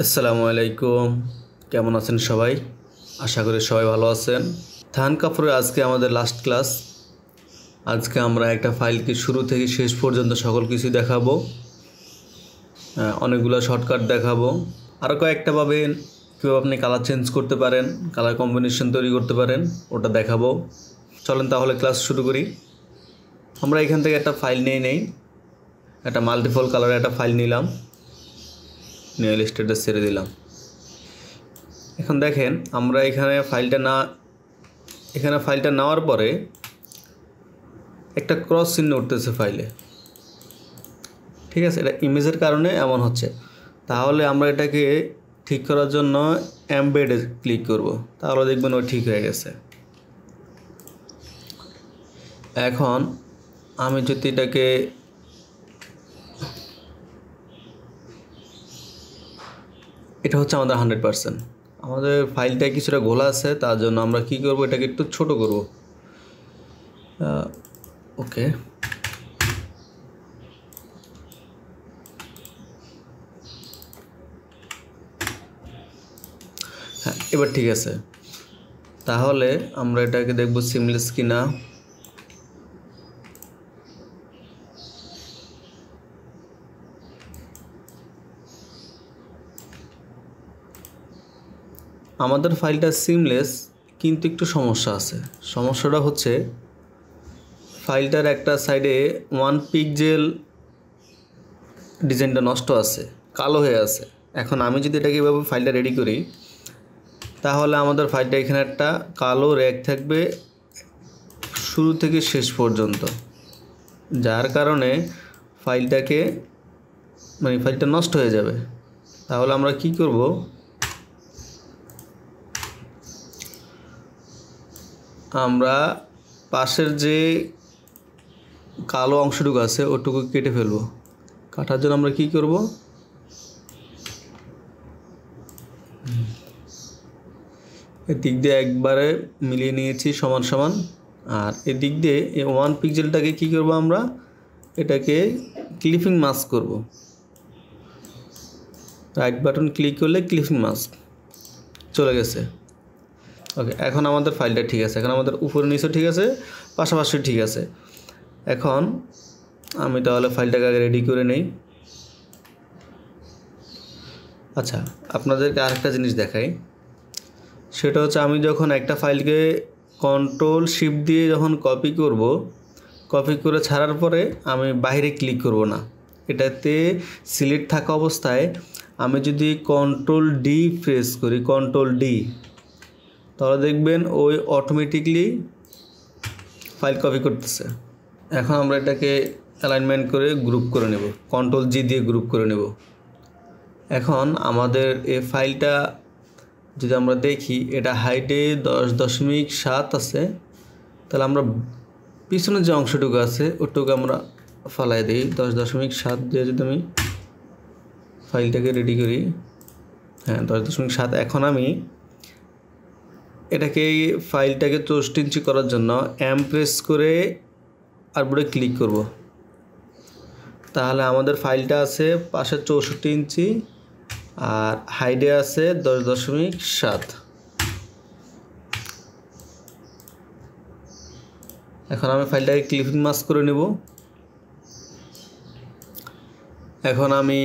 আসসালামু আলাইকুম, কেমন আছেন সবাই? আশা করি সবাই ভালো আছেন। থান কাপুরের আজকে আমাদের লাস্ট ক্লাস। আজকে আমরা একটা ফাইলকে শুরু থেকে শেষ পর্যন্ত সকল কিছু দেখাবো। অনেকগুলো শর্টকাট দেখাবো। আরও কয়েকটা পাবেন কীভাবে আপনি কালার চেঞ্জ করতে পারেন, কালার কম্বিনেশন তৈরি করতে পারেন, ওটা দেখাবো। চলেন তাহলে ক্লাস শুরু করি। আমরা এখান থেকে একটা ফাইল নেই একটা মাল্টিপল কালারের একটা ফাইল নিলাম, নিয়ে স্ট্যাটাস ছেড়ে দিলাম। এখন দেখেন আমরা এখানে ফাইলটা নেওয়ার পরে একটা ক্রস চিহ্ন উঠতেছে ফাইলে, ঠিক আছে? এটা ইমেজের কারণে এমন হচ্ছে। তাহলে আমরা এটাকে ঠিক করার জন্য এমবেডে ক্লিক করব, তাহলে দেখবেন ও ঠিক হয়ে গেছে। এখন আমি যদি এটাকে এটা হচ্ছে আমাদের 100%। আমাদের ফাইলটা কিছুটা ঘোলা আছে, তার জন্য আমরা কি করব, এটাকে একটু ছোট করব। ওকে, হ্যাঁ এবার ঠিক আছে। তাহলে আমরা এটাকে দেখব সিমলেস কিনা। আমাদের ফাইলটা সিমলেস, কিন্তু একটু সমস্যা আছে। সমস্যাটা হচ্ছে ফাইলটার একটা সাইডে 1 পিক্সেল ডিজাইনটা নষ্ট আছে, কালো হয়ে আছে। এখন আমি যদি এটাকে এভাবে ফাইলটা রেডি করি, তাহলে আমাদের ফাইলটা এখানে একটা কালো রেখ থাকবে শুরু থেকে শেষ পর্যন্ত, যার কারণে ফাইলটা নষ্ট হয়ে যাবে। তাহলে আমরা কি করব, আমরা পাশের যে কালো অংশটুকু আছে ওটুকু কেটে ফেলবো। কাটার জন্য আমরা কি করব, এদিক দিয়ে একবারে মিলিয়ে নিয়েছি সমান সমান, আর এদিক দিয়ে এই 1 পিক্সেলটাকে কি করব, আমরা এটাকে ক্লিপিং মাস্ক করব। রাইট বাটন ক্লিক করলে ক্লিপিং মাস্ক চলে গেছে। ওকে, এখন আমাদের ফাইলটা ঠিক আছে। এখন আমাদের উপরে নিচে ঠিক আছে, পাশাপাশি ঠিক আছে। এখন আমি তাহলে ফাইলটাকে আগে রেডি করে নেই। আচ্ছা, আপনাদেরকে আরেকটা জিনিস দেখাই। সেটা হচ্ছে আমি যখন একটা ফাইলকে কন্ট্রোল শিফট দিয়ে যখন কপি করে ছাড়ার পরে আমি বাইরে ক্লিক করব না। এটাতে সিলেক্ট থাকা অবস্থায় আমি যদি কন্ট্রোল ডি প্রেস করি, কন্ট্রোল ডি, তাহলে দেখবেন ওই অটোমেটিকলি ফাইল কপি করতেছে। এখন আমরা এটাকে অ্যালাইনমেন্ট করে গ্রুপ করে নেব, কন্ট্রোল জি দিয়ে গ্রুপ করে নেব। এখন আমাদের এই ফাইলটা যদি আমরা দেখি, এটা হাইটে 10.7 আছে। তাহলে আমরা পিছনের যে অংশটুকু আছে ওটুকু আমরা ফালাই দিই 10.7 দিয়ে। যদি আমি ফাইলটাকে রেডি করি, হ্যাঁ 10.7। এখন আমি ফাইলটাকে 64 ইঞ্চি করার জন্য এম প্রেস করে আরবোর্ডে ক্লিক করব। তাহলে আমাদের ফাইলটা আছে পাশে 64 ইঞ্চি আর হাইডে আছে 10.7। এখন আমি ফাইলটাকে ক্লিপিং মাস্ক করে নেব। এখন আমি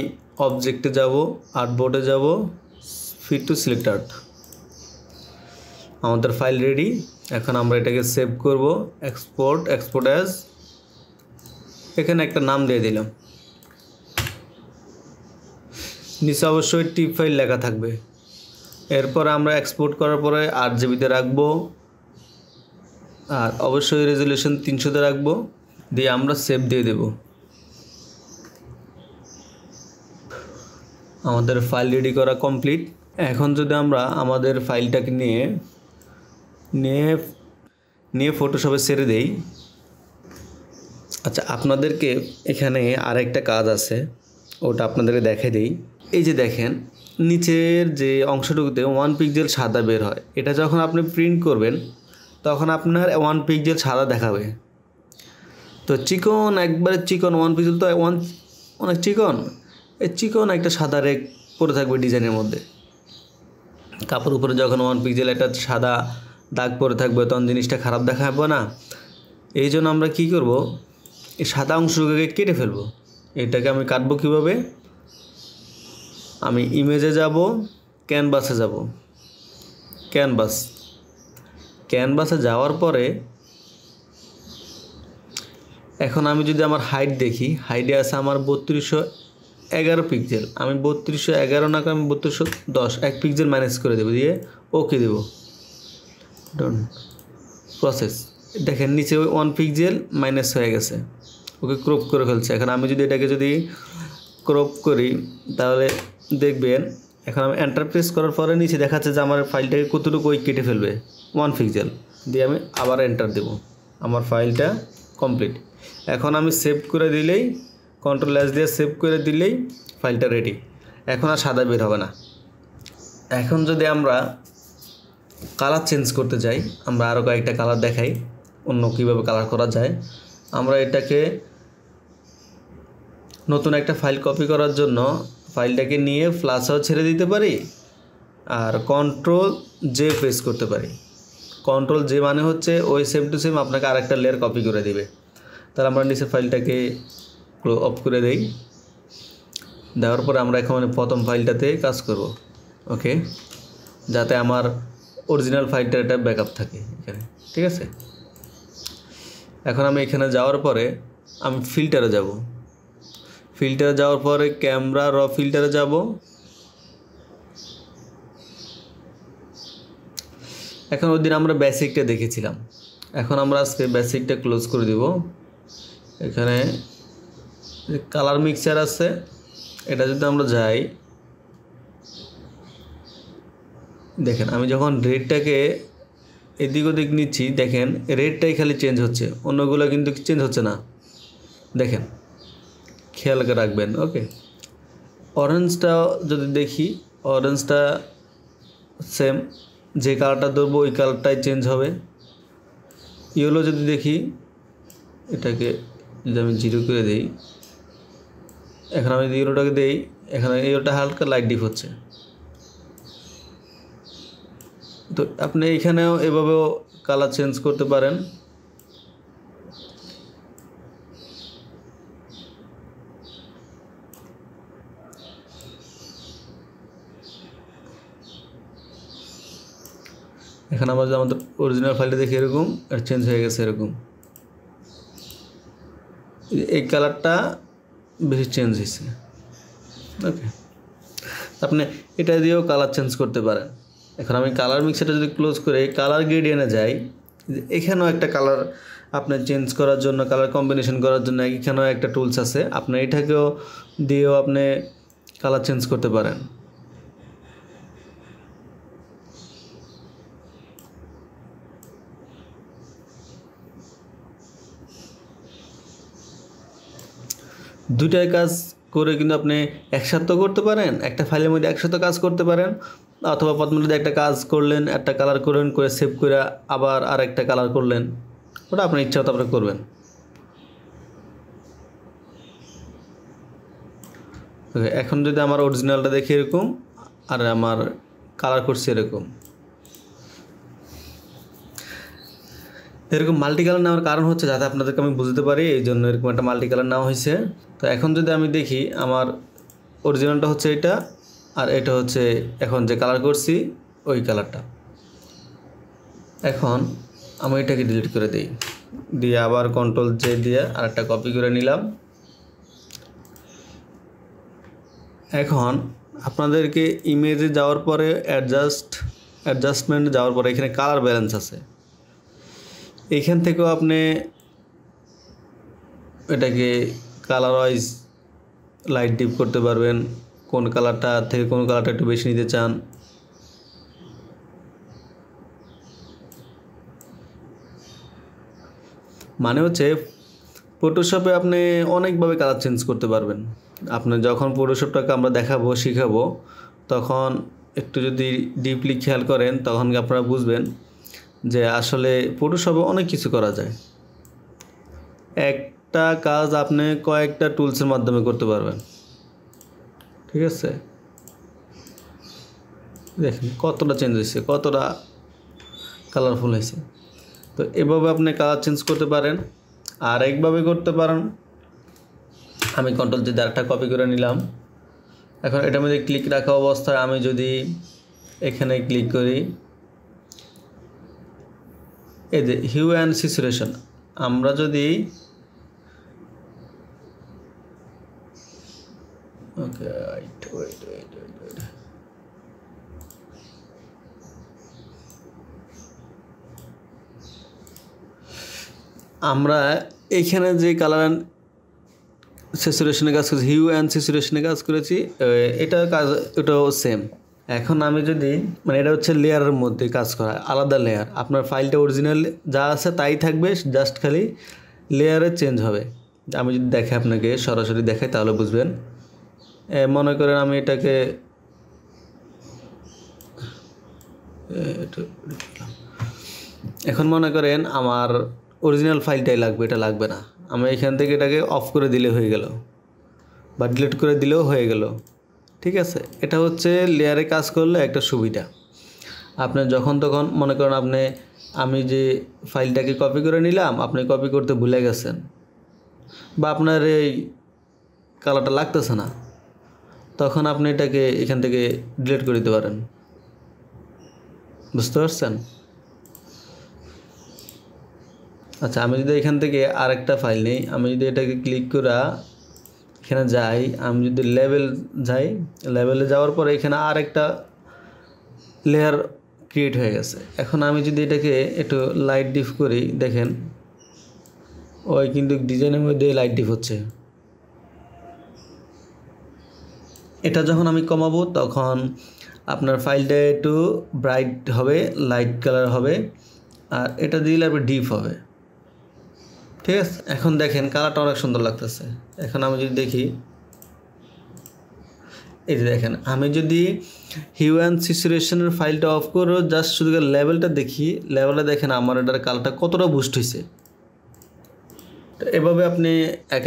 অবজেক্টে যাব, আর্টবোর্ডে যাব, ফিট টু সিলেক্ট আর্ট। আমাদের ফাইল রেডি। এখন আমরা এটাকে সেভ করব, এক্সপোর্ট অ্যাজ, এখানে একটা নাম দিয়ে দিলাম। নিচে অবশ্যই টিপ ফাইল লেখা থাকবে। এরপর আমরা এক্সপোর্ট করার পরে 8 জিবিতে রাখবো, আর অবশ্যই রেজুলেশন 300-তে রাখবো, দিয়ে আমরা সেভ দিয়ে দেব। আমাদের ফাইল রেডি করা কমপ্লিট। এখন যদি আমরা আমাদের ফাইলটাকে নিয়ে ফটোশপে ছেড়ে দেই। আচ্ছা, আপনাদেরকে এখানে আরেকটা কাজ আছে, ওটা আপনাদেরকে দেখাই দিই। এই যে দেখেন নিচের যে অংশটুকুতে 1 পিক্সেল সাদা বের হয়, এটা যখন আপনি প্রিন্ট করবেন তখন আপনার 1 পিক্সেল সাদা দেখাবে। তো একবারে চিকন 1 পিক্সেল তো অনেক চিকন, এই চিকন একটা সাদা রেখ পড়ে থাকবে ডিজাইনের মধ্যে। কাপড় উপরে যখন 1 পিক্সেল একটা সাদা দাগ পড়ে থাকবে তখন জিনিসটা খারাপ দেখাবে না। এই জন্য আমরা কী করব, এই সাদা অংশগুলোকে কেটে ফেলবো। এটাকে আমি কাটবো কীভাবে, আমি ইমেজে যাব, ক্যানভাসে যাব, ক্যানভাসে যাওয়ার পরে এখন আমি যদি আমার হাইট দেখি, হাইটে আছে আমার 3211 পিক্সেল। আমি 3211 না, আমি 3210 1 পিক্সেল মাইনাস করে দেবো, দিয়ে ওকে দেবো। ডন প্রসেস, দেখেন নিচে 1 পিক্সেল মাইনাস হয়ে গেছে, ওকে ক্রপ করে ফেলছে। এখন আমি যদি এটাকে যদি ক্রপ করি তাহলে দেখবেন এখন আমি এন্টার প্রেস করার পরে নিচে দেখাচ্ছে যে আমার ফাইলটাকে কতটুকু ওই কেটে ফেলবে, 1 পিক্সেল। দিয়ে আমি আবার এন্টার দেব, আমার ফাইলটা কমপ্লিট। এখন আমি সেভ করে দিলেই, Ctrl+S দিয়ে সেভ করে দিলেই ফাইলটা রেডি। এখন আর সাদা বের হবে না। এখন যদি আমরা কালার চেঞ্জ করতে যাই, আমরা আরও কয়েকটা কালার দেখাই অন্য কীভাবে কালার করা যায়। আমরা এটাকে নতুন একটা ফাইল কপি করার জন্য ফাইলটাকে নিয়ে ফ্লাশও ছেড়ে দিতে পারি, আর Ctrl+J প্রেস করতে পারি। Ctrl+J মানে হচ্ছে ওই সেম টু সেম আপনাকে আরেকটা লেয়ার কপি করে দিবে। তাহলে আমরা নিচে ফাইলটাকে অফ করে দেই, দেওয়ার পরে আমরা এখন প্রথম ফাইলটাতে কাজ করব, ওকে, যাতে আমার অরিজিনাল ফাইলটা এটা ব্যাকআপ থাকে এখানে, ঠিক আছে। এখন আমি এখানে যাওয়ার পরে আমি ফিল্টারে যাব, ফিল্টারে যাওয়ার পরে ক্যামেরা র ফিল্টারে যাব। এখন ওই দিন আমরা বেসিকটা দেখেছিলাম, এখন আমরা আজকে বেসিকটা ক্লোজ করে দিব। এখানে কালার মিক্সচার আছে, এটা যদি আমরা যাই, দেখেন আমি যখন রেডটাকে এদিক ওদিক নিচ্ছি, দেখেন রেডটাই খালি চেঞ্জ হচ্ছে, অন্যগুলো কিন্তু চেঞ্জ হচ্ছে না। দেখেন খেয়াল করে রাখবেন, ওকে। অরেঞ্জটা যদি দেখি, অরেঞ্জটা সেম, যে কালারটা ধরবো ওই কালারটাই চেঞ্জ হবে। ইয়েলো যদি দেখি, এটাকে যদি আমি 0 করে দিই, এখন আমি ইয়েলোটাকে দিই, এখানে ইয়েলোটা হালকা লাইট ডিপ হচ্ছে। তো আপনি এখানেও এভাবেও কালার চেঞ্জ করতে পারেন। এখানে আমাদের অরিজিনাল ফাইলটা দেখি এরকম, আর চেঞ্জ হয়ে গেছে এরকম, এই কালারটা বেশি চেঞ্জ হয়েছে, ওকে। আপনি এটা দিয়েও কালার চেঞ্জ করতে পারেন। এখন আমি কালার মিক্সারটা যদি ক্লোজ করে কালার গ্রেডিয়েন্টে যাই, এখানেও একটা কালার আপনি চেঞ্জ করার জন্য, কালার কম্বিনেশন করার জন্য এখানেও একটা টুলস আছে, আপনি এটাকেও দিয়েও আপনি কালার চেঞ্জ করতে পারেন। দুইটাই কাজ করে কিন্তু আপনি একসাথে করতে পারেন, একটা ফাইলের মধ্যে একসাথে কাজ করতে পারেন, অথবা প্রথমে একটা কাজ করলেন, একটা কালার করলেন, করে সেভ করে আবার আর একটা কালার করলেন, ওটা আপনার ইচ্ছা মতো আপনি করবেন। ওকে, এখন যদি আমার অরিজিনালটা দেখি এরকম, আর আমার কালার করছি এরকম, এরকম মাল্টি কালার নেওয়ার কারণ হচ্ছে যাতে আপনাদেরকে আমি বুঝতে পারি, এই জন্য এরকম একটা মাল্টি কালার নেওয়া হয়েছে। তো এখন যদি আমি দেখি আমার অরিজিনালটা হচ্ছে এটা, আর এটা হচ্ছে এখন যে কালার করছি ওই কালারটা। এখন আমি এটাকে ডিলিট করে দিই, দিয়ে আবার Ctrl+J দিয়ে আরেকটা কপি করে নিলাম। এখন আপনাদেরকে ইমেজে যাওয়ার পরে অ্যাডজাস্টমেন্টে যাওয়ার পরে এখানে কালার ব্যালেন্স আছে, এইখান থেকেও আপনি এটাকে কালার ওয়াইজ লাইট ডিপ করতে পারবেন, কোন কালারটা থেকে কোন কালারটা একটু বেশি নিতে চান। মানে হচ্ছে ফটোশপে আপনি অনেকভাবে কালার চেঞ্জ করতে পারবেন। আপনি যখন ফটোশপটাকে আমরা দেখাবো, শিখাবো, তখন একটু যদি ডিপলি খেয়াল করেন তখন আপনারা বুঝবেন যে আসলে ফটোশপে অনেক কিছু করা যায়। একটা কাজ আপনি কয়েকটা টুলসের মাধ্যমে করতে পারবেন, ঠিক আছে। দেখেন কতটা চেঞ্জ হয়েছে, কতটা কালারফুল হয়েছে। তো এভাবে আপনি কালার চেঞ্জ করতে পারেন। আর একভাবে করতে পারেন, আমি কন্ট্রোল যে আরেকটা কপি করে নিলাম। এখন এটার মধ্যে ক্লিক রাখা অবস্থায় আমি যদি এখানে ক্লিক করি, এই যে হিউ অ্যান্ড স্যাচুরেশন, আমরা যদি ওকে আমরা এইখানে যে কালার স্যাচুরেশনে কাজ করেছি, হিউ অ্যান্ড স্যাচুরেশনে কাজ করেছি, এটার কাজ এটাও সেম। এখন আমি যদি মানে এটা হচ্ছে লেয়ারের মধ্যে কাজ করা, আলাদা লেয়ার। আপনার ফাইলটা অরিজিনাল যা আছে তাই থাকবে, জাস্ট খালি লেয়ারে চেঞ্জ হবে। আমি যদি দেখাই আপনাকে, সরাসরি দেখাই তাহলে বুঝবেন। মনে করেন আমি এটাকে এখন মনে করেন আমার অরিজিনাল ফাইলটাই লাগবে, এটা লাগবে না। আমি এখান থেকে এটাকে অফ করে দিলে হয়ে গেল, বা ডিলিট করে দিলেও হয়ে গেল। ঠিক আছে, এটা হচ্ছে লেয়ারে কাজ করলে একটা সুবিধা। আপনি যখন তখন মনে করেন আমি যে ফাইলটাকে কপি করে নিলাম, আপনি কপি করতে ভুলে গেছেন, বা আপনার এই কালারটা লাগতেছে না, তখন আপনি এটাকে এখান থেকে ডিলিট করে দিতে পারেন। বুঝতে পারছেন? আচ্ছা, আমি যদি এখান থেকে আরেকটা ফাইল নিই, আমি যদি এটাকে ক্লিক করে এখানে যাই, আমি যদি লেভেল যাই, লেভেলে যাওয়ার পরে এখানে আরেকটা লেয়ার ক্রিয়েট হয়ে গেছে। এখন আমি যদি এটাকে একটু লাইট ডিপ করি, দেখেন ওই কিন্তু ডিজাইনের মধ্যে লাইট ডিপ হচ্ছে। এটা যখন আমি কমাবো তখন আপনার ফাইলটা একটু ব্রাইট হবে, লাইট কালার হবে, আর এটা দিলে আবার ডিপ হবে। ঠিক আছে, এখন দেখেন কালারটা অনেক সুন্দর লাগতেছে। এখন আমি যদি দেখি, এই যে দেখেন, আমি যদি হিউ অ্যান্ড স্যাচুরেশনের ফাইলটা অফ করে জাস্ট শুধু লেভেলটা দেখি, লেভেলে দেখেন আমার এটার কালারটা কতটা বুস্ট হয়েছে। তো এভাবে আপনি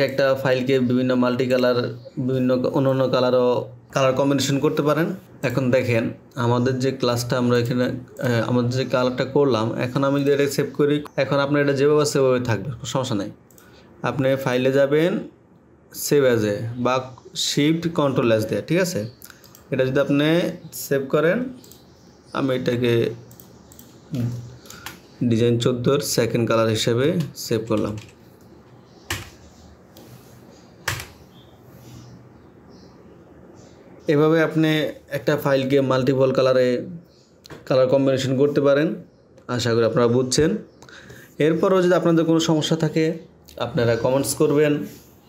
একটা ফাইলকে বিভিন্ন মাল্টি কালার, বিভিন্ন অন্য কালার কম্বিনেশন করতে পারেন। এখন দেখেন আমাদের যে ক্লাসটা আমরা এখানে আমাদের যে কালারটা করলাম, এখন আমি যদি এটা সেভ করি, এখন আপনার এটা যেভাবে সেভাবে থাকবে, সমস্যা নেই। আপনি ফাইলে যাবেন, সেভ অ্যাজে বা শিফট কন্ট্রোল অ্যাজ দিয়ে, ঠিক আছে। এটা যদি আপনি সেভ করেন, আমি এটাকে ডিজাইন 14 সেকেন্ড কালার হিসেবে সেভ করলাম। এভাবে আপনি একটা ফাইলকে মাল্টিপল কালার কম্বিনেশন করতে পারেন। আশা করি আপনারা বুঝছেন। এরপরও যদি আপনাদের কোনো সমস্যা থাকে, আপনারা কমেন্টস করবেন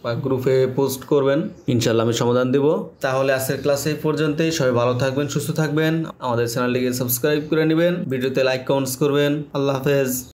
বা গ্রুপে পোস্ট করবেন, ইনশাল্লাহ আমি সমাধান দেব। তাহলে আজকের ক্লাসে এই পর্যন্তই। সবাই ভালো থাকবেন, সুস্থ থাকবেন, আমাদের চ্যানেলটিকে সাবস্ক্রাইব করে নেবেন, ভিডিওতে লাইক কমেন্টস করবেন। আল্লাহ হাফেজ।